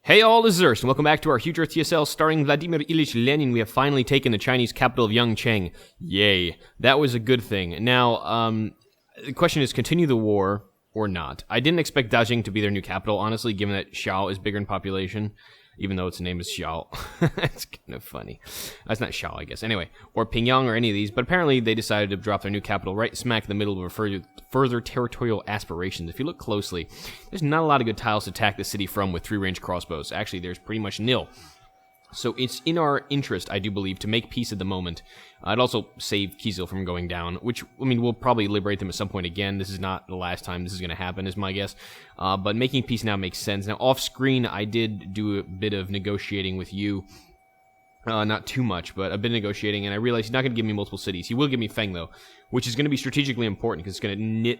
Hey all, this is Zurst, and welcome back to our huge Earth TSL starring Vladimir Ilyich Lenin. We have finally taken the Chinese capital of Yangcheng. Yay. That was a good thing. Now, the question is, continue the war or not? I didn't expect Dajing to be their new capital, honestly, given that Xiao is bigger in population, even though its name is Xiao. It's kind of funny. That's not Xiao, I guess. Anyway, or Pingyang or any of these, but apparently they decided to drop their new capital right smack in the middle of further territorial aspirations. If you look closely, there's not a lot of good tiles to attack the city from with 3-range crossbows. Actually, there's pretty much nil. So it's in our interest, I do believe, to make peace at the moment. I'd also save Kizil from going down, which, I mean, we'll probably liberate them at some point again. This is not the last time this is going to happen, is my guess. But making peace now makes sense. Now, off-screen, I did do a bit of negotiating with you. Not too much, but a bit of negotiating, and I realized he's not going to give me multiple cities. He will give me Feng, though, which is going to be strategically important, because it's going to knit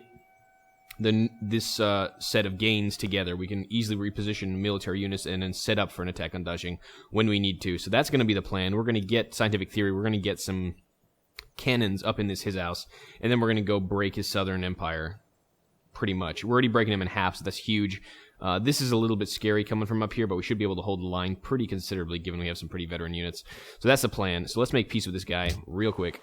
this set of gains together. We can easily reposition military units and then set up for an attack on Dajing when we need to. So that's going to be the plan. We're going to get scientific theory. We're going to get some cannons up in his house, and then we're going to go break his southern empire, pretty much. We're already breaking him in half, so that's huge. This is a little bit scary coming from up here, but we should be able to hold the line pretty considerably, given we have some pretty veteran units. So that's the plan. So let's make peace with this guy real quick.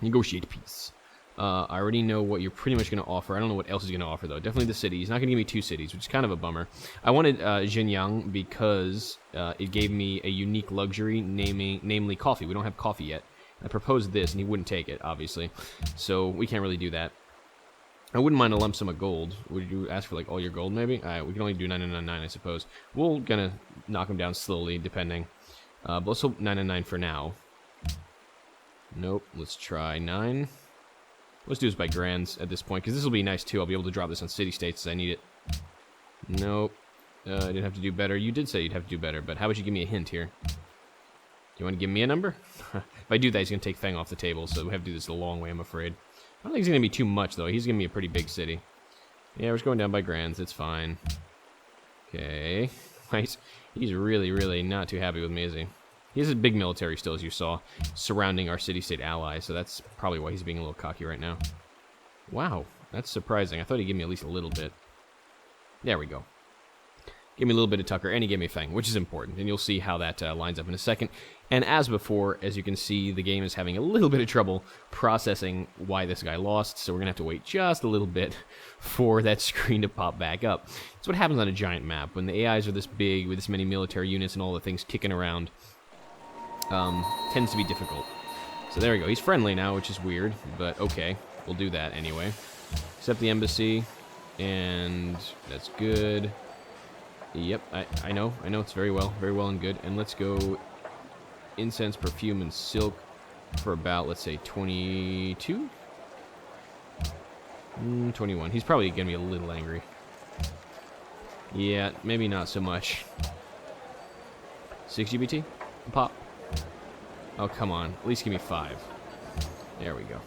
Negotiate peace. I already know what you're pretty much going to offer. I don't know what else he's going to offer, though. Definitely the city. He's not going to give me 2 cities, which is kind of a bummer. I wanted Xinjiang because it gave me a unique luxury, namely coffee. We don't have coffee yet. I proposed this, and he wouldn't take it, obviously. So we can't really do that. I wouldn't mind a lump sum of gold. Would you ask for, like, all your gold, maybe? Alright, we can only do 999, I suppose. We're gonna knock him down slowly, depending. But let's hope 999 for now. Nope, let's try 9. Let's do this by grands at this point, because this will be nice, too. I'll be able to drop this on city-states as I need it. Nope. I didn't have to do better. You did say you'd have to do better, but how about you give me a hint here? Do you want to give me a number? If I do that, he's going to take Feng off the table, so we have to do this a long way, I'm afraid. I don't think he's going to be too much, though. He's going to be a pretty big city. Yeah, we're just going down by grands. It's fine. Okay. Nice. He's really, really not too happy with me, is he? He has a big military still, as you saw, surrounding our city-state allies, so that's probably why he's being a little cocky right now. Wow, that's surprising. I thought he'd give me at least a little bit. There we go. Give me a little bit of Tucker, and he gave me Feng, which is important, and you'll see how that lines up in a second. And as before, as you can see, the game is having a little bit of trouble processing why this guy lost, so we're going to have to wait just a little bit for that screen to pop back up. That's what happens on a giant map. When the AIs are this big, with this many military units and all the things kicking around, tends to be difficult. So there we go. He's friendly now, which is weird, but okay. We'll do that anyway. Accept the embassy, and that's good. Yep, I know it's very well and good. And let's go incense, perfume, and silk for about, let's say, 22? 21. He's probably going to be a little angry. Yeah, maybe not so much. 6 GBT? Pop. Oh, come on. At least give me 5. There we go.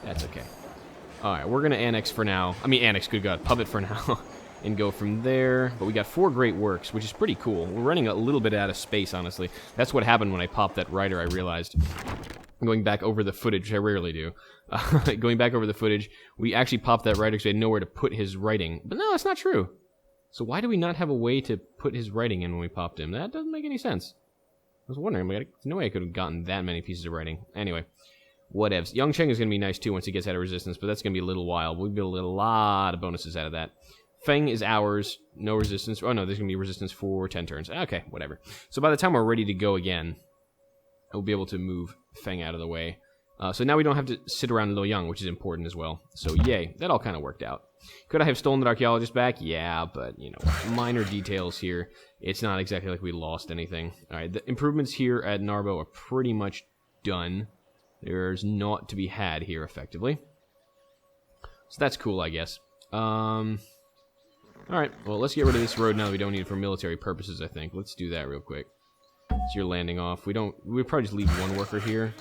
That's okay. Alright, we're going to annex for now. I mean, annex, good God. Pub it for now. And go from there. But we got 4 great works, which is pretty cool. We're running a little bit out of space, honestly. That's what happened when I popped that writer, I realized. Going back over the footage, which I rarely do. Going back over the footage, we actually popped that writer because we had nowhere to put his writing. But no, that's not true. So why do we not have a way to put his writing in when we popped him? That doesn't make any sense. I was wondering, there's no way I could have gotten that many pieces of writing. Anyway, whatevs. Yangcheng is going to be nice, too, once he gets out of resistance, but that's going to be a little while. We'll build a lot of bonuses out of that. Feng is ours, no resistance. Oh, no, there's going to be resistance for 10 turns. Okay, whatever. So by the time we're ready to go again, we'll be able to move Feng out of the way. So now we don't have to sit around Luoyang, which is important as well. So yay, that all kind of worked out. Could I have stolen the archaeologist back? Yeah, but, you know, minor details here. It's not exactly like we lost anything. All right, the improvements here at Narbo are pretty much done. There's naught to be had here, effectively. So that's cool, I guess. Alright, well, let's get rid of this road now that we don't need it for military purposes, I think. Let's do that real quick. So you're landing off. We'll probably just leave 1 worker here.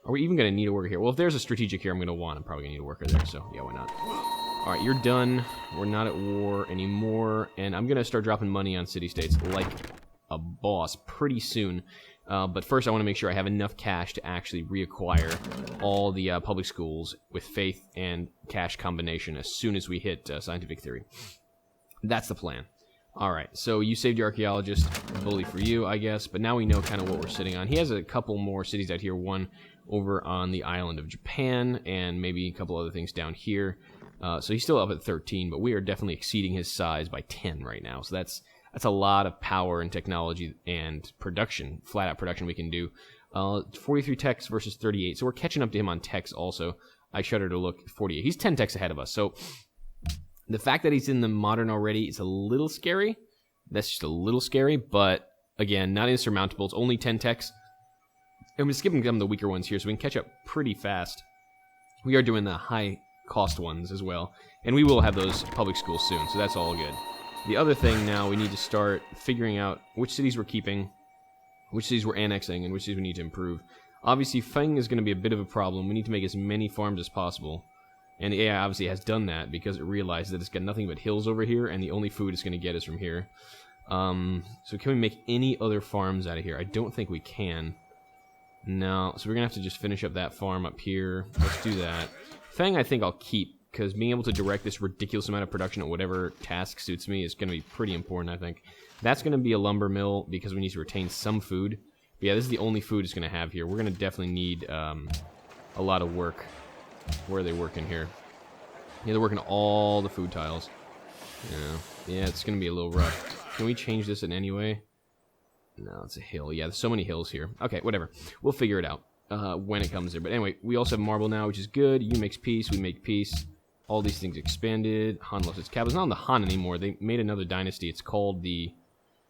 Are we even going to need a worker here? Well, if there's a strategic here I'm going to want, I'm probably going to need a worker there, so yeah, why not? Alright, you're done. We're not at war anymore, and I'm going to start dropping money on city-states like a boss pretty soon. But first I want to make sure I have enough cash to actually reacquire all the public schools with faith and cash combination as soon as we hit scientific theory. That's the plan. Alright, so you saved your archaeologist. Bully for you, I guess. But now we know kind of what we're sitting on. He has a couple more cities out here. One over on the island of Japan, and maybe a couple other things down here. So he's still up at 13, but we are definitely exceeding his size by 10 right now. So that's a lot of power and technology and production, flat-out production we can do. 43 techs versus 38, so we're catching up to him on techs also. I shudder to look, 48. He's 10 techs ahead of us, so the fact that he's in the modern already is a little scary. That's just a little scary, but again, not insurmountable. It's only 10 techs. And we're skipping some of the weaker ones here, so we can catch up pretty fast. We are doing the high-cost ones as well, and we will have those public schools soon, so that's all good. The other thing now, we need to start figuring out which cities we're keeping, which cities we're annexing, and which cities we need to improve. Obviously, Feng is going to be a bit of a problem. We need to make as many farms as possible. And the AI obviously has done that because it realized that it's got nothing but hills over here, and the only food it's going to get is from here. So can we make any other farms out of here? I don't think we can. No, so we're going to have to just finish up that farm up here. Let's do that. Feng I think I'll keep, because being able to direct this ridiculous amount of production at whatever task suits me is going to be pretty important, I think. That's going to be a lumber mill, because we need to retain some food. But yeah, this is the only food it's going to have here. We're going to definitely need a lot of work. Where are they working here? Yeah, they're working all the food tiles. Yeah, it's going to be a little rough. Can we change this in any way? No, it's a hill. Yeah, there's so many hills here. Okay, whatever. We'll figure it out when it comes there. But anyway, we also have marble now, which is good. You makes peace, we make peace. All these things expanded. Han lost its capital. It's not on the Han anymore. They made another dynasty. It's called the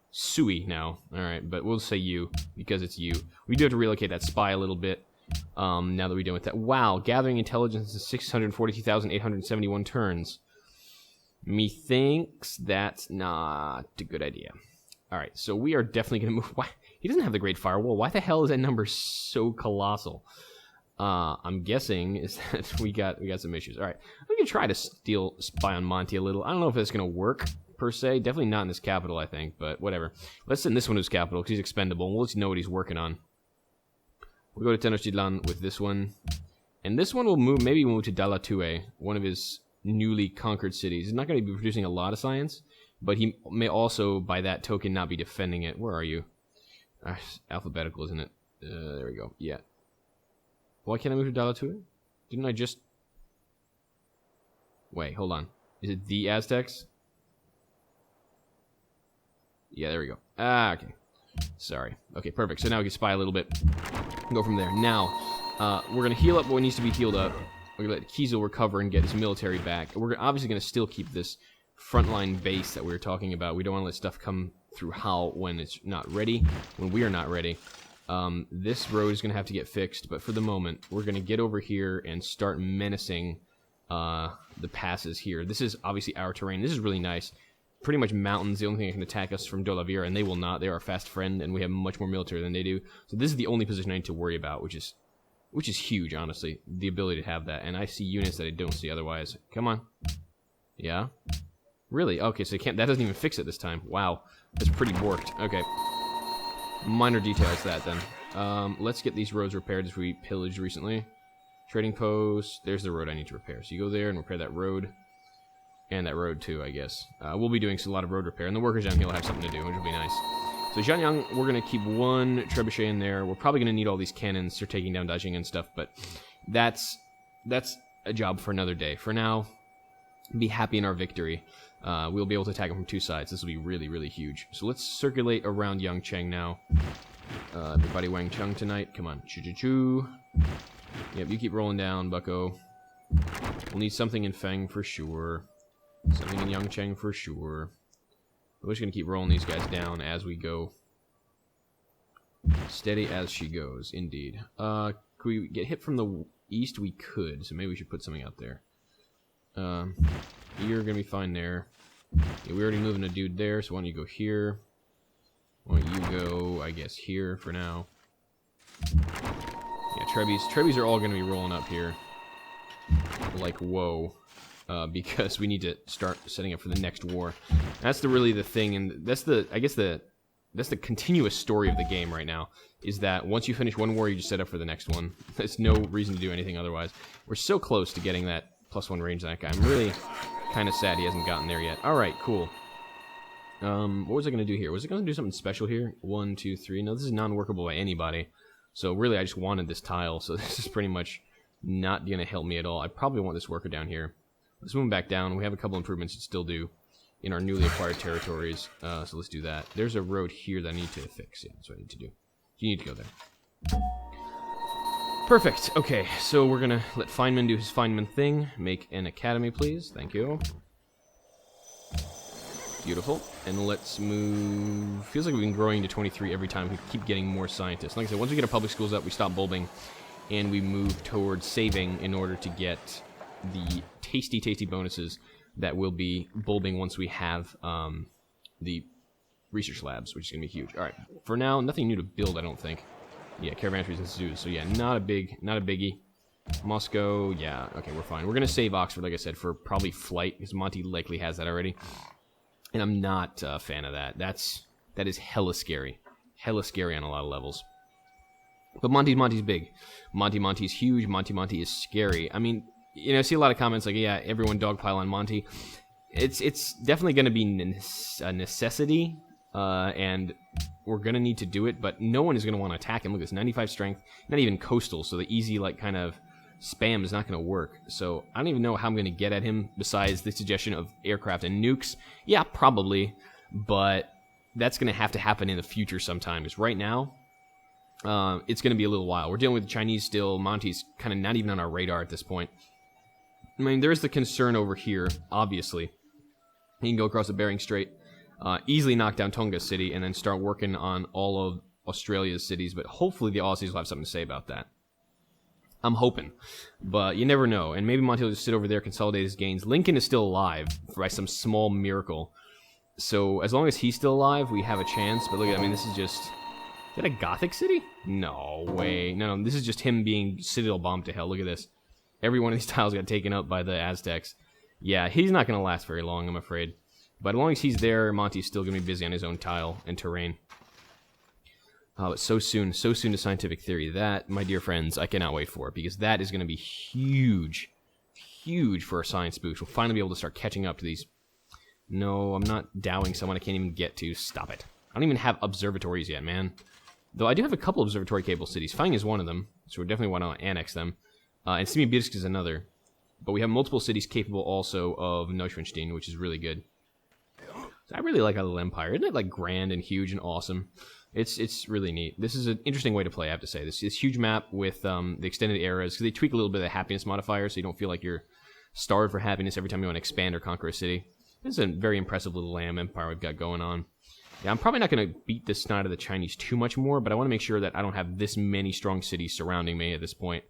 Sui now. Alright, but we'll say you, because it's you. We do have to relocate that spy a little bit. Now that we're done with that. Wow, gathering intelligence is 642,871 turns. Methinks that's not a good idea. Alright, so we are definitely going to move. Why? He doesn't have the Great Firewall. Why the hell is that number so colossal? I'm guessing is that we got some issues. Alright, we can try to spy on Monty a little. I don't know if that's going to work, per se. Definitely not in this capital, I think, but whatever. Let's send this one to his capital, because he's expendable, and we'll just know what he's working on. We'll go to Tenochtitlan with this one. And this one will maybe move to Dalatue, one of his newly conquered cities. He's not going to be producing a lot of science, but he may also, by that token, not be defending it. Where are you? Alphabetical, isn't it? There we go. Yeah. Why can't I move to Dalatue? Didn't I just... Wait, hold on. Is it the Aztecs? Yeah, there we go. Okay. Sorry. Okay, perfect. So now we can spy a little bit. Go from there. Now, we're going to heal up what needs to be healed up. We're going to let Kiesel recover and get his military back. We're obviously going to still keep this frontline base that we were talking about. We don't want to let stuff come through Hal when it's not ready, when we are not ready. This road is going to have to get fixed, but for the moment, we're going to get over here and start menacing the passes here. This is obviously our terrain. This is really nice. Pretty much mountains, the only thing that can attack us from Dolavira, and they will not. They are our fast friend, and we have much more military than they do. So this is the only position I need to worry about, which is huge, honestly, the ability to have that. And I see units that I don't see otherwise. Come on. Yeah? Really? Okay, so that doesn't even fix it this time. Wow. That's pretty borked. Okay. Minor details that, then. Let's get these roads repaired as we pillaged recently. Trading post. There's the road I need to repair. So you go there and repair that road. And that road, too, I guess. We'll be doing a lot of road repair. And the workers down here will have something to do, which will be nice. So Zhanyang, we're going to keep one trebuchet in there. We're probably going to need all these cannons for taking down Dajing and stuff. But that's a job for another day. For now, be happy in our victory. We'll be able to attack them from two sides. This will be really, really huge. So let's circulate around Yangcheng now. Everybody Wang Chung tonight. Come on. Choo-choo-choo. Yep, you keep rolling down, bucko. We'll need something in Feng for sure. Something in Yangcheng for sure. We're just going to keep rolling these guys down as we go. Steady as she goes, indeed. Could we get hit from the east? We could, so maybe we should put something out there. You're going to be fine there. Yeah, we're already moving a dude there, so why don't you go here? Why don't you go, I guess, here for now. Yeah, Trebbies are all going to be rolling up here. Like, whoa. Because we need to start setting up for the next war. That's really the thing, and that's the continuous story of the game right now, is that once you finish one war, you just set up for the next one. There's no reason to do anything otherwise. We're so close to getting that +1 range on that guy. I'm really kind of sad he hasn't gotten there yet. Alright, cool. What was I going to do here? Was it going to do something special here? 1, 2, 3. No, this is non-workable by anybody. So really, I just wanted this tile. So this is pretty much not going to help me at all. I probably want this worker down here. Let's move him back down. We have a couple improvements to still do in our newly acquired territories. So let's do that. There's a road here that I need to fix. Yeah, that's what I need to do. You need to go there. Perfect. Okay, so we're going to let Feynman do his Feynman thing. Make an academy, please. Thank you. Beautiful. And let's move... Feels like we've been growing to 23 every time. We keep getting more scientists. Like I said, once we get our public schools up, we stop bulbing. And we move towards saving in order to get the tasty, tasty bonuses that will be bulbing once we have the research labs, which is going to be huge. All right. For now, nothing new to build, I don't think. Yeah, Caravansary and zoos. So yeah, not a biggie. Moscow, yeah, okay, we're fine. We're gonna save Oxford, like I said, for probably flight, because Monty likely has that already. And I'm not a fan of that. That is hella scary. Hella scary on a lot of levels. But Monty's big. Monty's huge. Monty is scary. I mean, you know, I see a lot of comments like, yeah, everyone dogpile on Monty. It's definitely gonna be a necessity. And we're going to need to do it, but no one is going to want to attack him. Look at this, 95 strength, not even coastal, so the easy, like, kind of spam is not going to work. So I don't even know how I'm going to get at him besides the suggestion of aircraft and nukes. Yeah, probably, but that's going to have to happen in the future sometime, because right now, it's going to be a little while. We're dealing with the Chinese still. Monty's kind of not even on our radar at this point. I mean, there's the concern over here, obviously. He can go across the Bering Strait. Easily knock down Tonga City and then start working on all of Australia's cities, but hopefully the Aussies will have something to say about that. I'm hoping, but you never know, and maybe Monty will just sit over there, consolidate his gains. Lincoln is still alive by some small miracle, so as long as he's still alive, we have a chance, but look at, I mean, this is just... Is that a Gothic city? No way. No, this is just him being citadel bombed to hell. Look at this. Every one of these tiles got taken up by the Aztecs. Yeah, he's not going to last very long, I'm afraid. But as long as he's there, Monty's still going to be busy on his own tile and terrain. Oh, it's so soon to scientific theory. That, my dear friends, I cannot wait for, because that is going to be huge. Huge for our science boost. We'll finally be able to start catching up to these. No, I'm not dowing someone I can't even get to. Stop it. I don't even have observatories yet, man. Though I do have a couple observatory capable cities. Fang is one of them, so we definitely want to annex them. And Semibirsk is another. But we have multiple cities capable also of Neuschwanstein, which is really good. I really like our little empire. Isn't it like grand and huge and awesome? It's really neat. This is an interesting way to play, I have to say. This huge map with the extended eras, because they tweak a little bit of the happiness modifier, so you don't feel like you're starved for happiness every time you want to expand or conquer a city. This is a very impressive little lamb empire we've got going on. Yeah, I'm probably not going to beat the snot of the Chinese too much more, but I want to make sure that I don't have this many strong cities surrounding me at this point.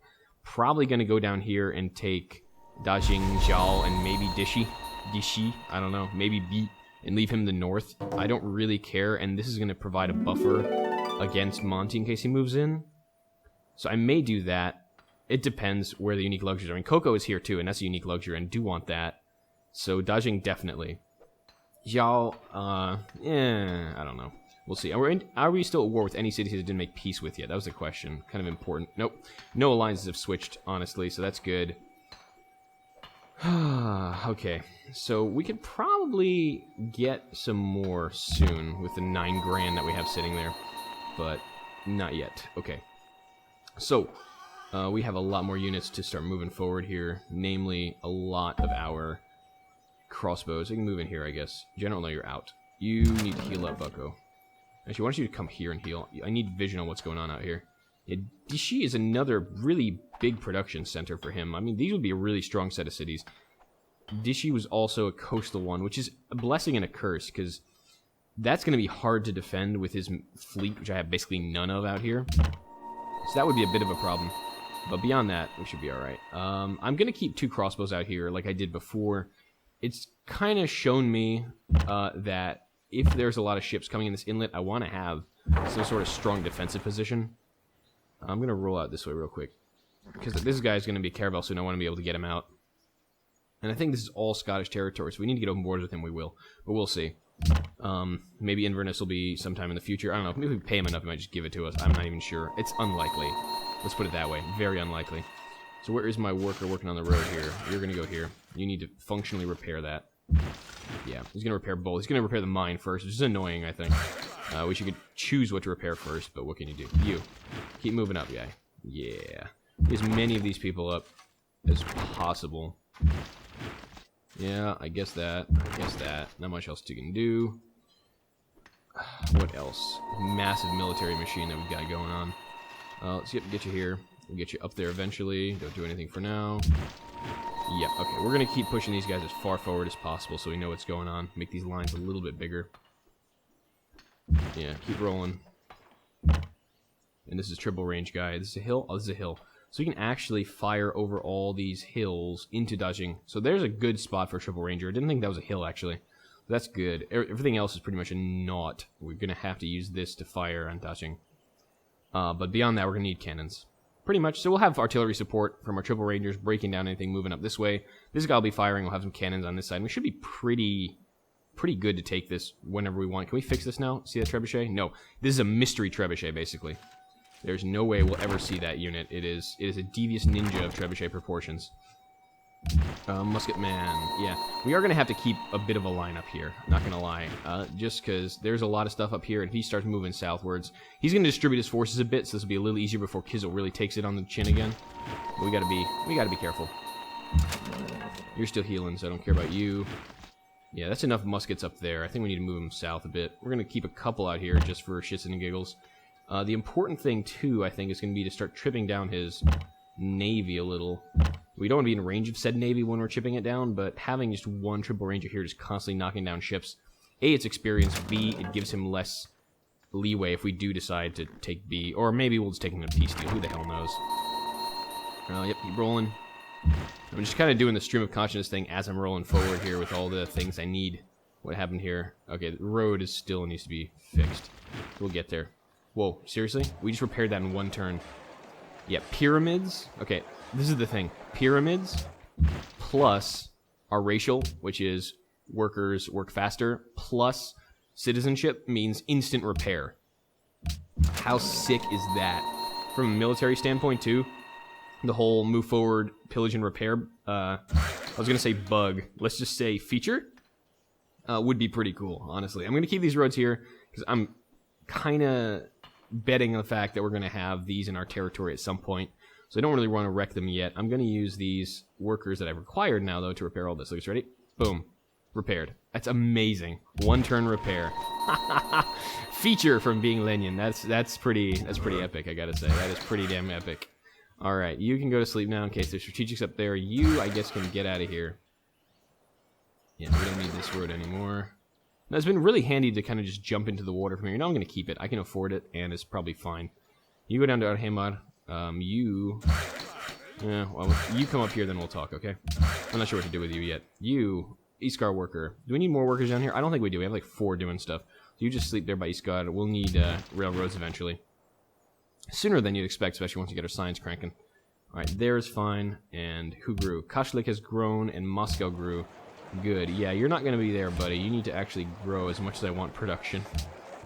Probably going to go down here and take Dajing, Zhao, and maybe Dishi, I don't know, maybe Bi. And leave him in the north. I don't really care, and this is going to provide a buffer against Monty in case he moves in. So I may do that. It depends where the unique luxuries are. I mean, Cocoa is here too, and that's a unique luxury, and I do want that. So Dajing, definitely. Zhao, I don't know. We'll see. Are we still at war with any cities that didn't make peace with yet? That was the question. Kind of important. Nope. No alliances have switched, honestly, so that's good. Okay, so we could probably get some more soon with the 9 grand that we have sitting there, but not yet. Okay, so we have a lot more units to start moving forward here, namely a lot of our crossbows. We can move in here, I guess. General, no, you're out. You need to heal up, Bucko. Actually, why don't you come here and heal? I need vision on what's going on out here. Yeah, Dishi is another really big production center for him. I mean, these would be a really strong set of cities. Dishi was also a coastal one, which is a blessing and a curse, because that's going to be hard to defend with his fleet, which I have basically none of out here. So that would be a bit of a problem. But beyond that, we should be alright. I'm going to keep 2 crossbows out here like I did before. It's kind of shown me that if there's a lot of ships coming in this inlet, I want to have some sort of strong defensive position. I'm going to roll out this way real quick, because this guy's going to be Caravel soon. I want to be able to get him out. And I think this is all Scottish territory, so we need to get open borders with him, we will. But we'll see. Maybe Inverness will be sometime in the future. I don't know. Maybe if we pay him enough, he might just give it to us. I'm not even sure. It's unlikely. Let's put it that way. Very unlikely. So where is my worker working on the road here? You're going to go here. You need to functionally repair that. Yeah, he's going to repair both. He's going to repair the mine first, which is annoying, I think. Wish you could choose what to repair first, but what can you do? You. Keep moving up, guy. Yeah. Get as many of these people up as possible. Yeah, I guess that. I guess that. Not much else you can do. What else? Massive military machine that we've got going on. Let's get you here. We'll get you up there eventually. Don't do anything for now. Yep, okay. We're going to keep pushing these guys as far forward as possible so we know what's going on. Make these lines a little bit bigger. Yeah, keep rolling. And this is triple range guy. This is a hill? Oh, this is a hill. So you can actually fire over all these hills into dodging. So there's a good spot for a triple ranger. I didn't think that was a hill, actually. That's good. Everything else is pretty much a naught. We're going to have to use this to fire on dodging. But beyond that, we're going to need cannons. Pretty much. So we'll have artillery support from our triple rangers, breaking down anything moving up this way. This guy will be firing. We'll have some cannons on this side. We should be pretty good to take this whenever we want. Can we fix this now? See that trebuchet? No. This is a mystery trebuchet, basically. There's no way we'll ever see that unit. It is a devious ninja of trebuchet proportions. Musket man. Yeah, we are going to have to keep a bit of a line up here. Not going to lie. Just because there's a lot of stuff up here, and if he starts moving southwards, he's going to distribute his forces a bit, so this will be a little easier before Kizzle really takes it on the chin again. But we gotta be careful. You're still healing, so I don't care about you. Yeah, that's enough muskets up there. I think we need to move them south a bit. We're going to keep a couple out here just for shits and giggles. The important thing, too, I think, is going to be to start tripping down his navy a little. We don't want to be in range of said navy when we're chipping it down, but having just one triple ranger here just constantly knocking down ships, A, it's experience, B, it gives him less leeway if we do decide to take B, or maybe we'll just take him in a peace deal. Who the hell knows? Yep, keep rolling. I'm just kind of doing the stream of consciousness thing as I'm rolling forward here with all the things I need. What happened here? Okay, the road is still needs to be fixed. We'll get there. Whoa, seriously? We just repaired that in one turn. Yeah, pyramids. Okay, this is the thing. Pyramids plus our racial, which is workers work faster, plus citizenship means instant repair. How sick is that? From a military standpoint, too, the whole move forward, pillage, and repair, I was going to say bug. Let's just say feature would be pretty cool, honestly. I'm going to keep these roads here because I'm kind of betting on the fact that we're going to have these in our territory at some point. So I don't really want to wreck them yet. I'm going to use these workers that I've required now, though, to repair all this. Looks ready? Boom. Repaired. That's amazing. One turn repair. Feature from being Lenin. That's pretty epic, I gotta say. That is pretty damn epic. Alright, you can go to sleep now in case there's strategics up there. You, I guess, can get out of here. Yeah, we don't need this road anymore. Now, it's been really handy to kind of just jump into the water from here. Now I'm going to keep it. I can afford it, and it's probably fine. You go down to Arhamar. Yeah, well, you come up here, then we'll talk, okay? I'm not sure what to do with you yet. You, Iskar worker. Do we need more workers down here? I don't think we do. We have like 4 doing stuff. So you just sleep there by Iskar. We'll need railroads eventually. Sooner than you'd expect, especially once you get our science cranking. Alright, there's fine. And who grew? Kashlik has grown, and Moscow grew. Good. Yeah, you're not going to be there, buddy. You need to actually grow as much as I want production.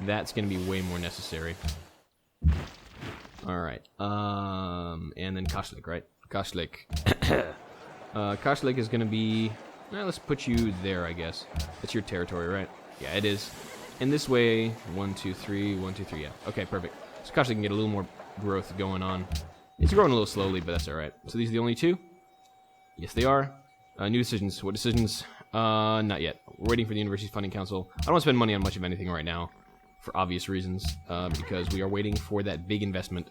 That's going to be way more necessary. Alright. And then Kashlik, right? Kashlik. Kashlik is going to be... let's put you there, I guess. That's your territory, right? Yeah, it is. And this way, 1, 2, 3, 1, 2, 3, yeah. Okay, perfect. So Kashlik can get a little more growth going on. It's growing a little slowly, but that's alright. So these are the only 2? Yes, they are. New decisions. What decisions? Not yet. We're waiting for the University's Funding Council. I don't want to spend money on much of anything right now, for obvious reasons, because we are waiting for that big investment.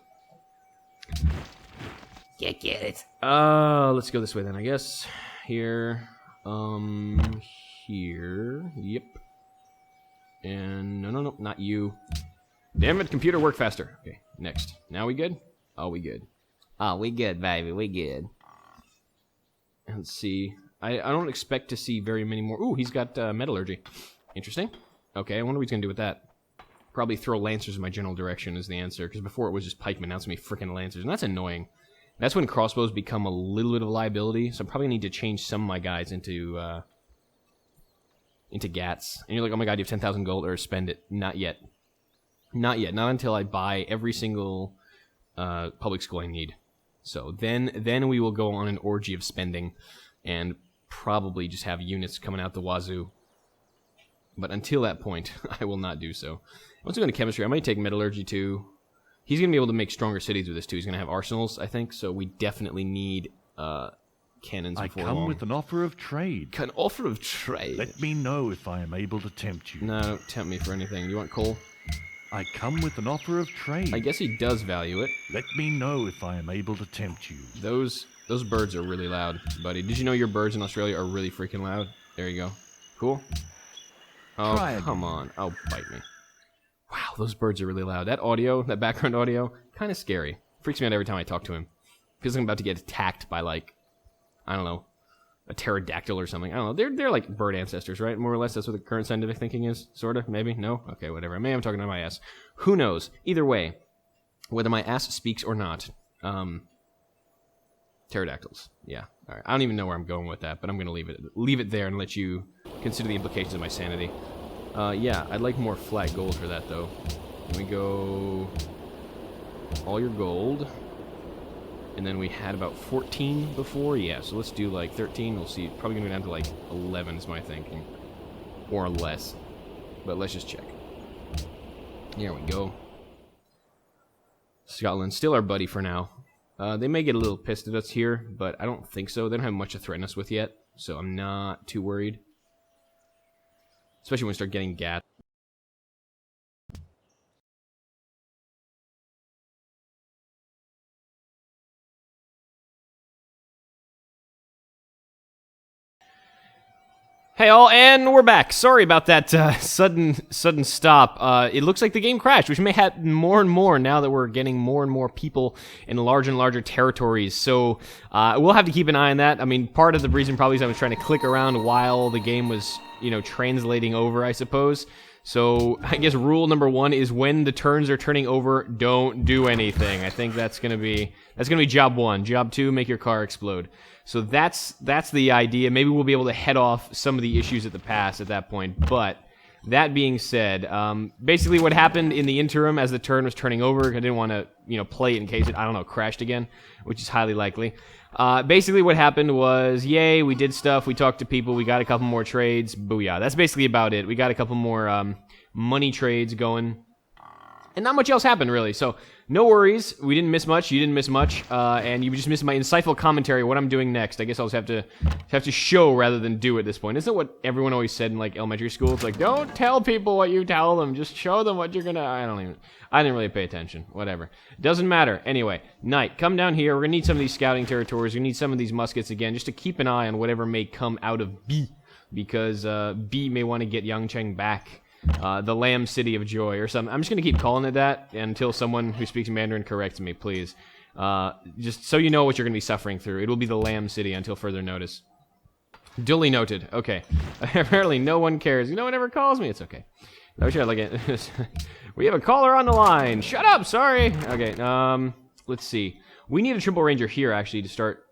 Get it. Let's go this way then, I guess. Here. Here. Yep. And no, not you. Damn it, computer, work faster. Okay, next. Now we good? Oh, we good. Oh, we good, baby. We good. Let's see. I don't expect to see very many more. Ooh, he's got metallurgy. Interesting. Okay, I wonder what he's going to do with that. Probably throw lancers in my general direction is the answer, because before it was just pikemen, now it's going to be freaking lancers, and that's annoying. That's when crossbows become a little bit of a liability, so I probably need to change some of my guys into gats. And you're like, oh my god, you have 10,000 gold, or spend it. Not yet. Not yet. Not until I buy every single public school I need. So then we will go on an orgy of spending and probably just have units coming out the wazoo. But until that point, I will not do so. Once we go into chemistry, I might take metallurgy too. He's going to be able to make stronger cities with this too. He's going to have arsenals, I think, so we definitely need cannons before long. I come with an offer of trade. An offer of trade? Let me know if I am able to tempt you. No, don't tempt me for anything. You want coal? I come with an offer of trade. I guess he does value it. Let me know if I am able to tempt you. Those birds are really loud, buddy. Did you know your birds in Australia are really freaking loud? There you go. Cool. Oh, come on. Oh, bite me. Wow, those birds are really loud. That audio, that background audio, kind of scary. Freaks me out every time I talk to him. Feels like I'm about to get attacked by, like, I don't know, a pterodactyl or something. I don't know. They're like bird ancestors, right? More or less, that's what the current scientific thinking is. Sort of, maybe? No? Okay, whatever. Maybe I'm talking to my ass. Who knows? Either way, whether my ass speaks or not, pterodactyls. Yeah. All right. I don't even know where I'm going with that, but I'm going to leave it there and let you consider the implications of my sanity. Yeah, I'd like more flat gold for that, though. Can we go all your gold? And then we had about 14 before? Yeah, so let's do like 13. We'll see. Probably going to go down to like 11 is my thinking. Or less. But let's just check. Here we go. Scotland, still our buddy for now. They may get a little pissed at us here, but I don't think so. They don't have much to threaten us with yet, so I'm not too worried. Especially when we start getting gas. Hey all, and we're back. Sorry about that sudden stop. It looks like the game crashed, which may happen more and more now that we're getting more and more people in larger and larger territories. So we'll have to keep an eye on that. I mean, part of the reason probably is I was trying to click around while the game was, you know, translating over, I suppose. So I guess rule number 1 is when the turns are turning over, don't do anything. I think that's gonna be job 1. Job 2, make your car explode. So that's the idea. Maybe we'll be able to head off some of the issues at the pass at that point. But that being said, basically what happened in the interim as the turn was turning over, I didn't want to, you know, play it in case it, I don't know, crashed again, which is highly likely. Basically what happened was, yay, we did stuff, we talked to people, we got a couple more trades, booyah. That's basically about it. We got a couple more money trades going. And not much else happened, really. So, no worries. We didn't miss much. You didn't miss much. And you just missed my insightful commentary. What I'm doing next. I guess I'll just have to show rather than do at this point. Isn't that what everyone always said in, like, elementary school? It's like, don't tell people what you tell them. Just show them what you're gonna... I didn't really pay attention. Whatever. Doesn't matter. Anyway, Knight, come down here. We're gonna need some of these scouting territories. We need some of these muskets again, just to keep an eye on whatever may come out of B. Because B may want to get Yangcheng back. The Lamb City of Joy or something. I'm just going to keep calling it that until someone who speaks Mandarin corrects me, please. Just so you know what you're going to be suffering through. It will be the Lamb City until further notice. Duly noted. Okay. Apparently no one cares. No one ever calls me. It's okay. I wish I had like it. We have a caller on the line. Shut up. Sorry. Okay. Let's see. We need a triple ranger here actually to start.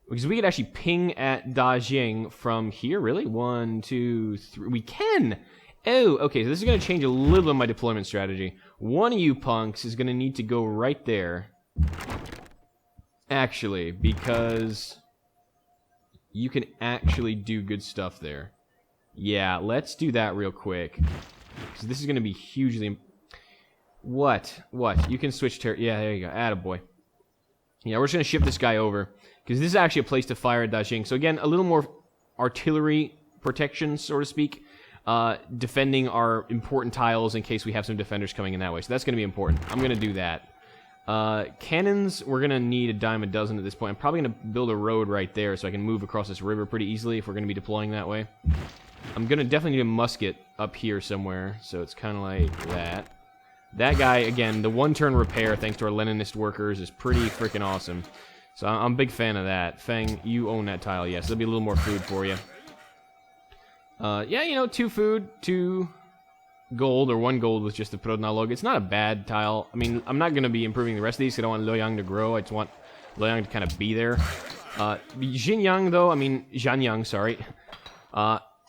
Because we could actually ping at Dajing from here. Really? 1, 2, 3. We can. Oh, okay, so this is going to change a little bit of my deployment strategy. One of you punks is going to need to go right there. Actually, because you can actually do good stuff there. Yeah, let's do that real quick. Because this is going to be hugely... What? You can switch yeah, there you go. Attaboy. Yeah, we're just going to ship this guy over. Because this is actually a place to fire at Dajing. So again, a little more artillery protection, so to speak. Defending our important tiles in case we have some defenders coming in that way. So that's going to be important. I'm going to do that. Cannons, we're going to need a dime a dozen at this point. I'm probably going to build a road right there so I can move across this river pretty easily if we're going to be deploying that way. I'm going to definitely need a musket up here somewhere, so it's kind of like that. That guy, again, the one-turn repair, thanks to our Leninist workers, is pretty freaking awesome. So I'm a big fan of that. Feng, you own that tile, yes. There'll be a little more food for you. Yeah, you know, 2 food, 2 gold, or 1 gold with just the Prodnalog. It's not a bad tile. I mean, I'm not going to be improving the rest of these, because I don't want Luoyang to grow. I just want Luoyang to kind of be there. Zhanyang, sorry.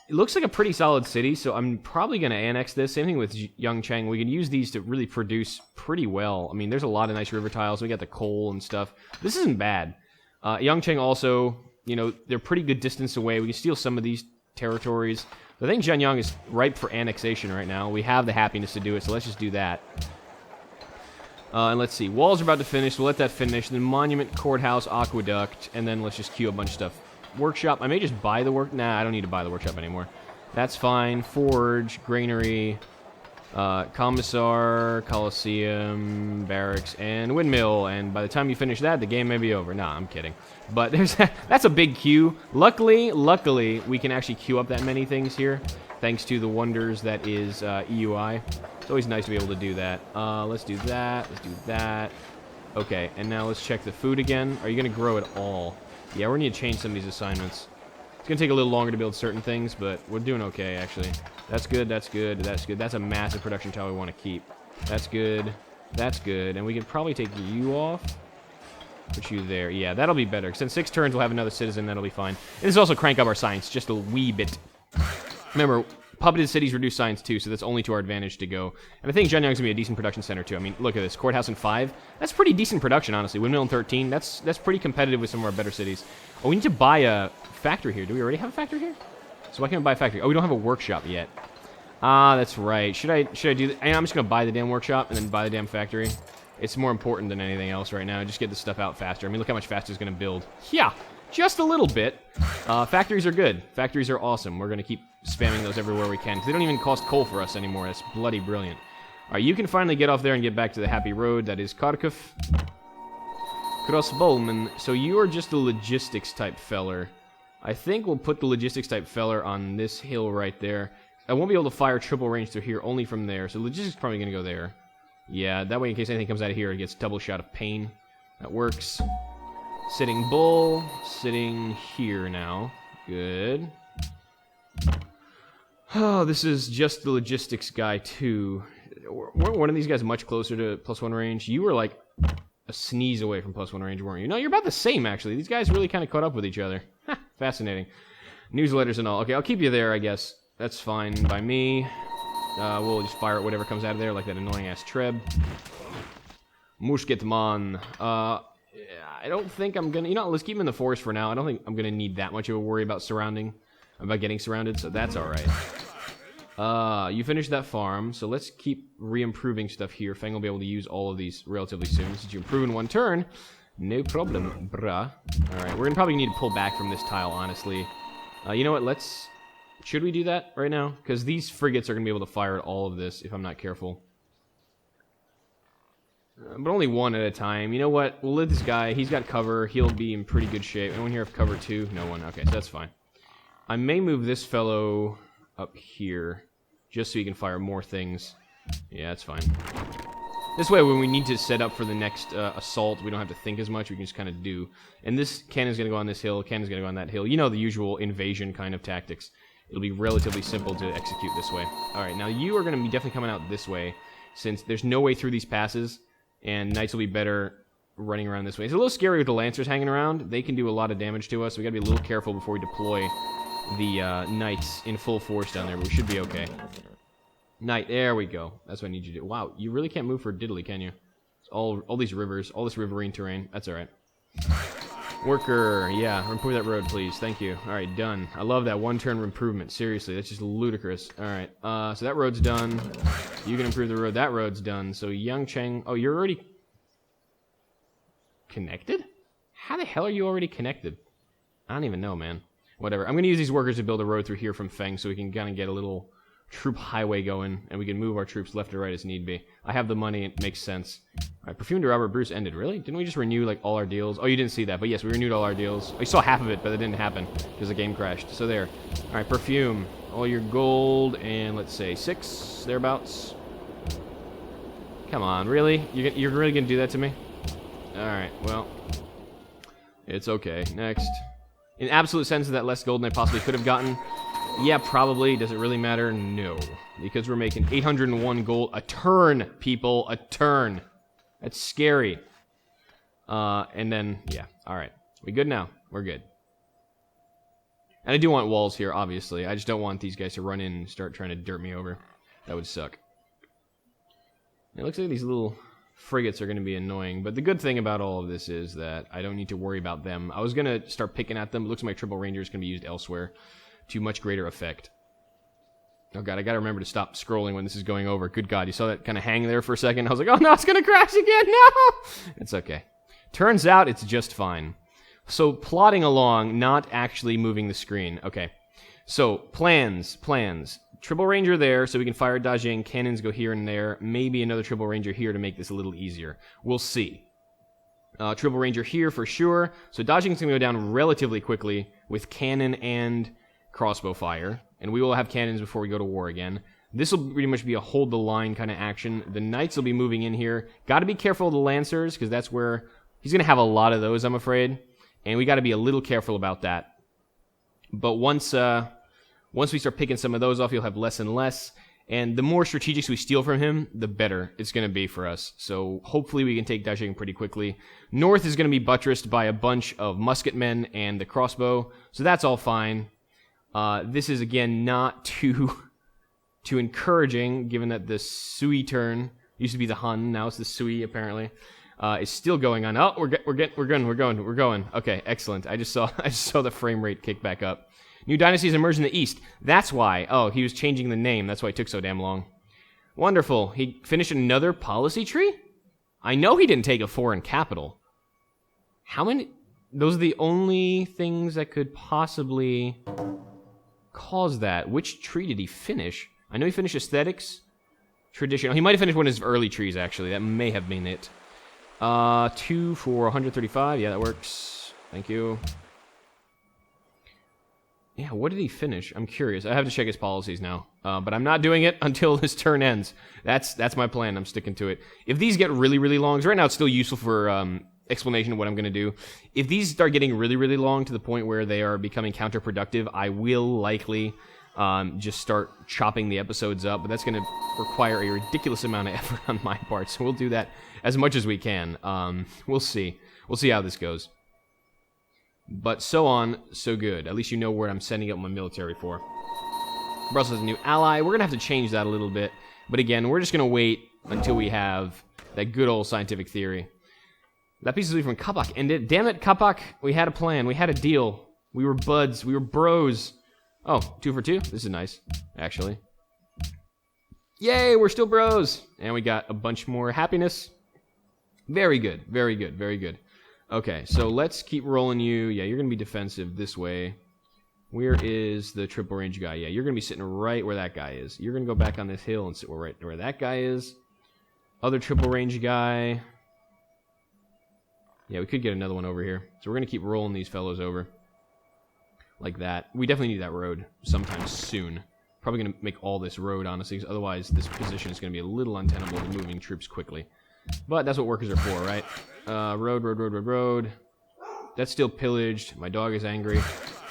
It looks like a pretty solid city, so I'm probably going to annex this. Same thing with Yangcheng. We can use these to really produce pretty well. I mean, there's a lot of nice river tiles. We got the coal and stuff. This isn't bad. Yangcheng also, you know, they're pretty good distance away. We can steal some of these territories. I think Zhenyang is ripe for annexation right now. We have the happiness to do it, so let's just do that. And let's see. Walls are about to finish. We'll let that finish. Then monument, courthouse, aqueduct, and then let's just queue a bunch of stuff. Workshop. I may just buy the work. Nah, I don't need to buy the workshop anymore. That's fine. Forge, granary, commissar, coliseum, barracks, and windmill. And by the time you finish that, the game may be over. Nah, I'm kidding. But there's that's a big queue. Luckily, we can actually queue up that many things here, thanks to the wonders that is EUI. It's always nice to be able to do that. Let's do that. Let's do that. Okay, and now let's check the food again. Are you going to grow at all? Yeah, we're going to need to change some of these assignments. It's going to take a little longer to build certain things, but we're doing okay, actually. That's good, that's good, that's good. That's a massive production tower we want to keep. That's good, that's good. And we can probably take you off. Put you there. Yeah, that'll be better. Since 6 turns, we'll have another citizen. That'll be fine. And this will also crank up our science just a wee bit. Remember, puppeted cities reduce science too, so that's only to our advantage to go. And I think Zhenyang's going to be a decent production center too. I mean, look at this. Courthouse in 5. That's pretty decent production, honestly. Windmill in 13. That's pretty competitive with some of our better cities. Oh, we need to buy a factory here. Do we already have a factory here? So why can't we buy a factory? Oh, we don't have a workshop yet. Ah, that's right. Should I do that? I'm just going to buy the damn workshop and then buy the damn factory. It's more important than anything else right now. Just get this stuff out faster. I mean, look how much faster it's going to build. Yeah, just a little bit. Factories are good. Factories are awesome. We're going to keep spamming those everywhere we can. They don't even cost coal for us anymore. That's bloody brilliant. All right, you can finally get off there and get back to the happy road. That is Kharkov. Crossbowman. So you are just a logistics type feller. I think we'll put the logistics type feller on this hill right there. I won't be able to fire triple range through here, only from there. So logistics is probably going to go there. Yeah, that way in case anything comes out of here, it gets double shot of pain. That works. Sitting bull. Sitting here now. Good. Oh, this is just the logistics guy, too. Weren't one of these guys much closer to +1 range? You were like a sneeze away from +1 range, weren't you? No, you're about the same, actually. These guys really kind of caught up with each other. Fascinating. Newsletters and all. Okay, I'll keep you there, I guess. That's fine by me. We'll just fire at whatever comes out of there, like that annoying-ass Treb. Musketman. I don't think I'm gonna... You know, let's keep him in the forest for now. I don't think I'm gonna need that much of a worry about getting surrounded, so that's alright. You finished that farm, so let's keep re-improving stuff here. Feng will be able to use all of these relatively soon. Since you improve in 1 turn, no problem, bruh. Alright, we're gonna probably need to pull back from this tile, honestly. You know what, let's... Should we do that right now? Because these frigates are going to be able to fire at all of this if I'm not careful. But only one at a time. You know what? We'll let this guy. He's got cover. He'll be in pretty good shape. Anyone here have cover too? No one. Okay, so that's fine. I may move this fellow up here just so he can fire more things. Yeah, that's fine. This way, when we need to set up for the next assault, we don't have to think as much. We can just kind of do. And this cannon's going to go on this hill. Cannon's going to go on that hill. You know the usual invasion kind of tactics. It'll be relatively simple to execute this way. Alright, now you are going to be definitely coming out this way, since there's no way through these passes, and knights will be better running around this way. It's a little scary with the lancers hanging around. They can do a lot of damage to us, so we gotta be a little careful before we deploy the knights in full force down there, but we should be okay. Knight, there we go. That's what I need you to do. Wow, you really can't move for diddly, can you? It's all these rivers, all this riverine terrain. That's alright. Worker, yeah, improve that road, please. Thank you. Alright, done. I love that 1-turn improvement. Seriously, that's just ludicrous. Alright, so that road's done. You can improve the road. That road's done. So, Yangcheng... Oh, you're already... connected? How the hell are you already connected? I don't even know, man. Whatever. I'm going to use these workers to build a road through here from Feng so we can kind of get a little troop highway going, and we can move our troops left or right as need be. I have the money. It makes sense. Alright, Perfume to Robert Bruce ended. Really? Didn't we just renew, like, all our deals? Oh, you didn't see that, but yes, we renewed all our deals. I saw half of it, but it didn't happen because the game crashed. So there. Alright, Perfume. All your gold, and let's say 6, thereabouts. Come on, really? You're really going to do that to me? Alright, well. It's okay. Next. In absolute sense, that less gold than I possibly could have gotten? Yeah, probably. Does it really matter? No. Because we're making 801 gold a turn, people. A turn. That's scary. And then, yeah. Alright. We good now? We're good. And I do want walls here, obviously. I just don't want these guys to run in and start trying to dirt me over. That would suck. It looks like these little frigates are going to be annoying, but the good thing about all of this is that I don't need to worry about them. I was going to start picking at them. It looks like my triple ranger is going to be used elsewhere to much greater effect. Oh god, I gotta remember to stop scrolling when this is going over. Good god, you saw that kind of hang there for a second? I was like, oh no, it's gonna crash again, no! It's okay. Turns out it's just fine. So, plotting along, not actually moving the screen. Okay. So, plans. Triple Ranger there, so we can fire Dajing. Cannons go here and there. Maybe another Triple Ranger here to make this a little easier. We'll see. Triple Ranger here for sure. So, Dajing's gonna go down relatively quickly with cannon and crossbow fire. And we will have cannons before we go to war again. This will pretty much be a hold the line kind of action. The Knights will be moving in here. Got to be careful of the Lancers, because that's where he's going to have a lot of those, I'm afraid. And we got to be a little careful about that. But once we start picking some of those off, he'll have less and less. And the more strategics we steal from him, the better it's going to be for us. So hopefully we can take Dajing pretty quickly. North is going to be buttressed by a bunch of musketmen and the crossbow. So that's all fine. This is, again, not too encouraging, given that the Sui turn used to be the Hun, now it's the Sui, apparently. Is still going on. Oh, we're going. Okay, excellent. I just saw the frame rate kick back up. New dynasties emerged in the east. That's why. Oh, he was changing the name. That's why it took so damn long. Wonderful. He finished another policy tree? I know he didn't take a foreign capital. How many? Those are the only things that could possibly cause that. Which tree did he finish? I know he finished aesthetics, traditional. He might have finished one of his early trees, actually. That may have been it. 2 for 135. Yeah, that works. Thank you. Yeah, what did he finish? I'm curious. I have to check his policies now. But I'm not doing it until this turn ends. That's my plan. I'm sticking to it. If these get really, really long, 'cause right now it's still useful for explanation of what I'm going to do. If these start getting really, really long to the point where they are becoming counterproductive, I will likely just start chopping the episodes up. But that's going to require a ridiculous amount of effort on my part. So we'll do that as much as we can. We'll see. We'll see how this goes. But so on, so good. At least you know where I'm sending up my military for. Brussels has a new ally. We're going to have to change that a little bit. But again, we're just going to wait until we have that good old scientific theory. That piece is from Kapak ended. Damn it, Kapak. We had a plan. We had a deal. We were buds. We were bros. Oh, 2 for 2? This is nice, actually. Yay, we're still bros. And we got a bunch more happiness. Very good. Very good. Very good. Okay, so let's keep rolling you. Yeah, you're going to be defensive this way. Where is the triple range guy? Yeah, you're going to be sitting right where that guy is. You're going to go back on this hill and sit right where that guy is. Other triple range guy. Yeah, we could get another one over here. So we're going to keep rolling these fellows over. Like that. We definitely need that road sometime soon. Probably going to make all this road, honestly, because otherwise this position is going to be a little untenable to moving troops quickly. But that's what workers are for, right? Road. That's still pillaged. My dog is angry.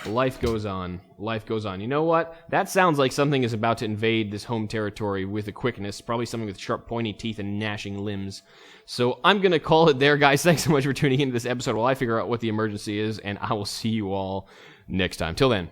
Life goes on. Life goes on. You know what? That sounds like something is about to invade this home territory with a quickness. Probably something with sharp, pointy teeth and gnashing limbs. So I'm going to call it there, guys. Thanks so much for tuning into this episode while I figure out what the emergency is, and I will see you all next time. Till then.